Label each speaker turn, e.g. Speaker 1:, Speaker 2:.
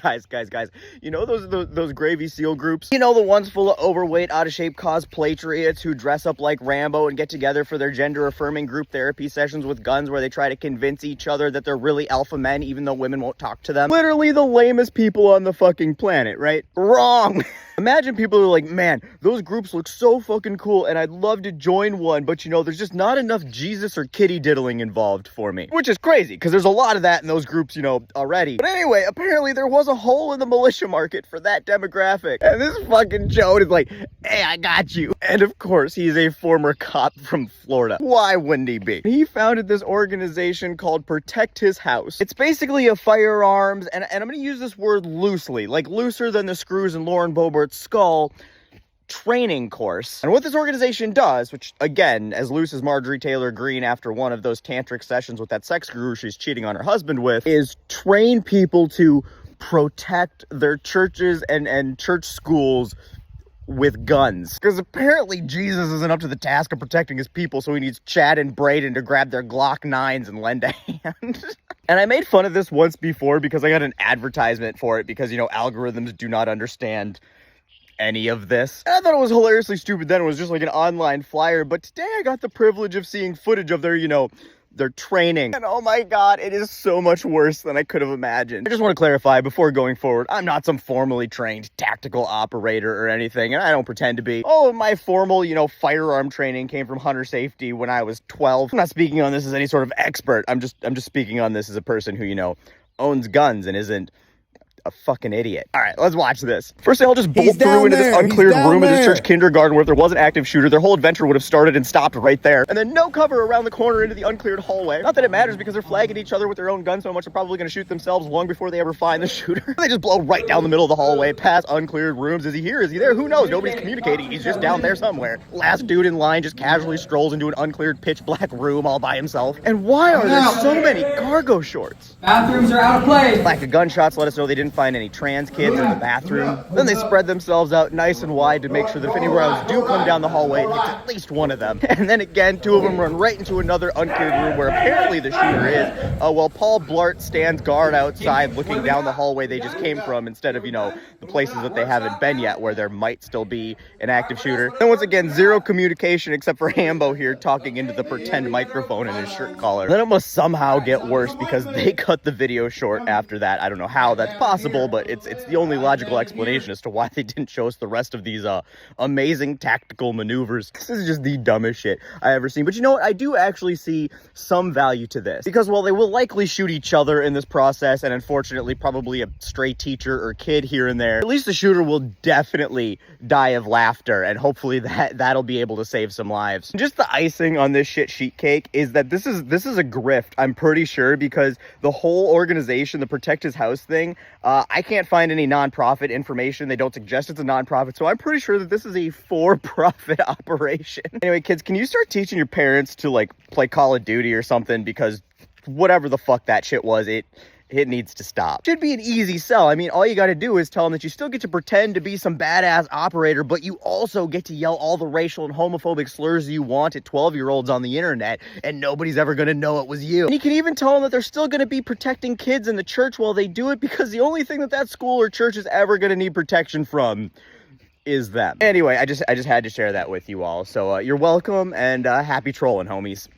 Speaker 1: Guys, you know those gravy seal groups? You know, the ones full of overweight, out-of-shape cosplatriates who dress up like Rambo and get together for their gender-affirming group therapy sessions with guns where they try to convince each other that they're really alpha men even though women won't talk to them? Literally the lamest people on the fucking planet, right? Wrong! Imagine people who are like, man, those groups look so fucking cool and I'd love to join one, but you know, there's just not enough Jesus or kitty diddling involved for me. Which is crazy, because there's a lot of that in those groups, you know, already. But anyway, apparently there was a hole in the militia market for that demographic. And this fucking Joe is like, hey, I got you. And of course, he's a former cop from Florida. Why wouldn't he be? He founded this organization called Protect His House. It's basically a firearms, and I'm going to use this word loosely, like looser than the screws in Lauren Boebert's skull, training course. And what this organization does, which again, as loose as Marjorie Taylor Greene after one of those tantric sessions with that sex guru she's cheating on her husband with, is train people to protect their churches and church schools with guns. Because apparently Jesus isn't up to the task of protecting his people, so he needs Chad and Braden to grab their Glock 9s and lend a hand. And I made fun of this once before because I got an advertisement for it because, you know, algorithms do not understand any of this. And I thought it was hilariously stupid then. It was just like an online flyer. But today I got the privilege of seeing footage of their, you know, their training. And oh my God, it is so much worse than I could have imagined. I just want to clarify before going forward, I'm not some formally trained tactical operator or anything, and I don't pretend to be. Oh, my formal, you know, firearm training came from hunter safety when I was 12. I'm not speaking on this as any sort of expert. I'm just speaking on this as a person who, you know, owns guns and isn't a fucking idiot. All right, let's watch this. First, they all just bolt through into this uncleared room in this church kindergarten where if there was an active shooter, their whole adventure would have started and stopped right there. And then no cover around the corner into the uncleared hallway. Not that it matters because they're flagging each other with their own guns so much they're probably going to shoot themselves long before they ever find the shooter. They just blow right down the middle of the hallway, past uncleared rooms. Is he here? Is he there? Who knows? Nobody's communicating. He's just down there somewhere. Last dude in line just casually strolls into an uncleared pitch black room all by himself. And why are there so many cargo shorts?
Speaker 2: Bathrooms are out of place.
Speaker 1: Lack of gunshots let us know they didn't find any trans kids in the bathroom. Then they spread themselves out nice and wide to make sure that if any rounds do come down the hallway, it hits at least one of them. And then again, two of them run right into another uncleared room where apparently the shooter is, while Paul Blart stands guard outside looking down the hallway they just came from instead of, you know, the places that they haven't been yet where there might still be an active shooter. Then once again, zero communication except for Hambo here talking into the pretend microphone in his shirt collar. Then it must somehow get worse because they cut the video short after that. I don't know how that's possible, but it's the only logical explanation as to why they didn't show us the rest of these amazing tactical maneuvers. This is just the dumbest shit I ever seen. But you know what? I do actually see some value to this. Because while they will likely shoot each other in this process, and unfortunately probably a stray teacher or kid here and there, at least the shooter will definitely die of laughter, and hopefully that'll be able to save some lives. And just the icing on this shit sheet cake is that this is a grift, I'm pretty sure, because the whole organization, the Protect His House thing, I can't find any non-profit information. They don't suggest it's a non-profit, so I'm pretty sure that this is a for-profit operation. Anyway, kids, can you start teaching your parents to, like, play Call of Duty or something? Because whatever the fuck that shit was, it needs to stop. Should be an easy sell. I mean, all you gotta do is tell them that you still get to pretend to be some badass operator, but you also get to yell all the racial and homophobic slurs you want at 12-year-olds on the internet, and nobody's ever gonna know it was you. And you can even tell them that they're still gonna be protecting kids in the church while they do it, because the only thing that school or church is ever gonna need protection from is them. Anyway, I just had to share that with you all. So you're welcome, and happy trolling, homies.